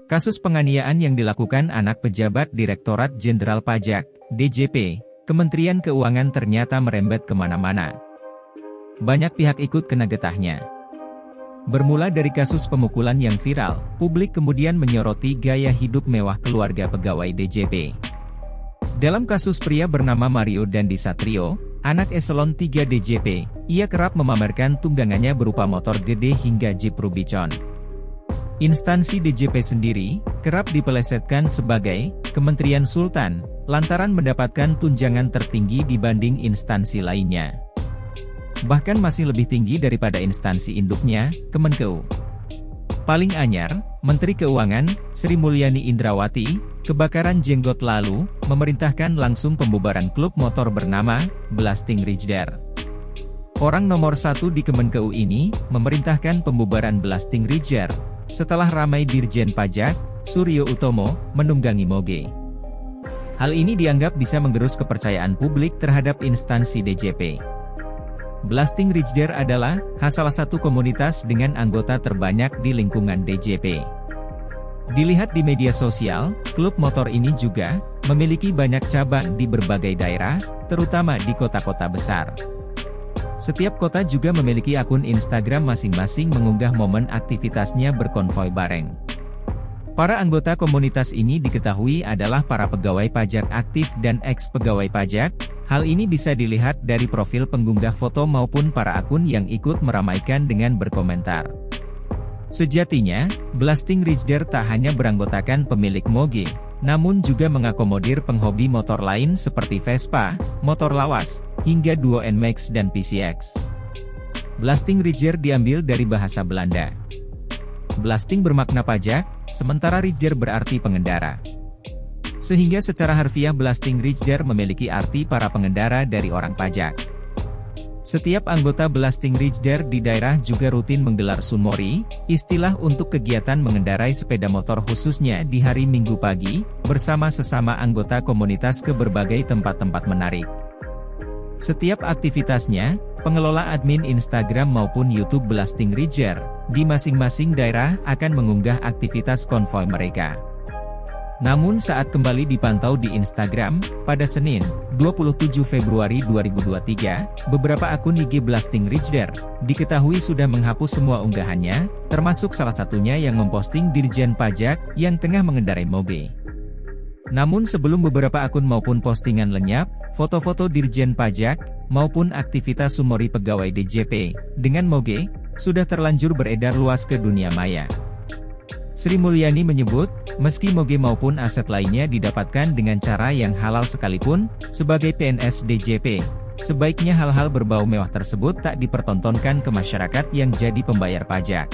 Kasus penganiayaan yang dilakukan anak pejabat Direktorat Jenderal Pajak, DJP, Kementerian Keuangan ternyata merembet kemana-mana. Banyak pihak ikut kena getahnya. Bermula dari kasus pemukulan yang viral, publik kemudian menyoroti gaya hidup mewah keluarga pegawai DJP. Dalam kasus pria bernama Mario Dandi Satrio, anak eselon 3 DJP, ia kerap memamerkan tunggangannya berupa motor gede hingga Jeep Rubicon. Instansi DJP sendiri, kerap dipelesetkan sebagai Kementerian Sultan, lantaran mendapatkan tunjangan tertinggi dibanding instansi lainnya. Bahkan masih lebih tinggi daripada instansi induknya, Kemenkeu. Paling anyar, Menteri Keuangan, Sri Mulyani Indrawati, kebakaran jenggot lalu, memerintahkan langsung pembubaran klub motor bernama Blasting Ridger. Orang nomor 1 di Kemenkeu ini, memerintahkan pembubaran Blasting Ridger, setelah ramai Dirjen Pajak, Suryo Utomo, menunggangi moge. Hal ini dianggap bisa menggerus kepercayaan publik terhadap instansi DJP. Blasting Ridger adalah salah satu komunitas dengan anggota terbanyak di lingkungan DJP. Dilihat di media sosial, klub motor ini juga memiliki banyak cabang di berbagai daerah, terutama di kota-kota besar. Setiap kota juga memiliki akun Instagram masing-masing mengunggah momen aktivitasnya berkonvoi bareng. Para anggota komunitas ini diketahui adalah para pegawai pajak aktif dan ex-pegawai pajak. Hal ini bisa dilihat dari profil pengunggah foto maupun para akun yang ikut meramaikan dengan berkomentar. Sejatinya, Blasting Ridger tak hanya beranggotakan pemilik moge, namun juga mengakomodir penghobi motor lain seperti Vespa, motor lawas, hingga Duo NMAX dan PCX. Blasting Ridger diambil dari bahasa Belanda. Blasting bermakna pajak, sementara Ridger berarti pengendara. Sehingga secara harfiah Blasting Ridger memiliki arti para pengendara dari orang pajak. Setiap anggota Blasting Ridger di daerah juga rutin menggelar sunmori, istilah untuk kegiatan mengendarai sepeda motor khususnya di hari Minggu pagi, bersama sesama anggota komunitas ke berbagai tempat-tempat menarik. Setiap aktivitasnya, pengelola admin Instagram maupun YouTube Blasting Ridger, di masing-masing daerah akan mengunggah aktivitas konvoi mereka. Namun saat kembali dipantau di Instagram, pada Senin, 27 Februari 2023, beberapa akun IG Blasting Ridger, diketahui sudah menghapus semua unggahannya, termasuk salah satunya yang memposting Dirjen Pajak, yang tengah mengendarai moge. Namun sebelum beberapa akun maupun postingan lenyap, foto-foto Dirjen Pajak, maupun aktivitas sumori pegawai DJP, dengan moge, sudah terlanjur beredar luas ke dunia maya. Sri Mulyani menyebut, meski moge maupun aset lainnya didapatkan dengan cara yang halal sekalipun, sebagai PNS DJP, sebaiknya hal-hal berbau mewah tersebut tak dipertontonkan ke masyarakat yang jadi pembayar pajak.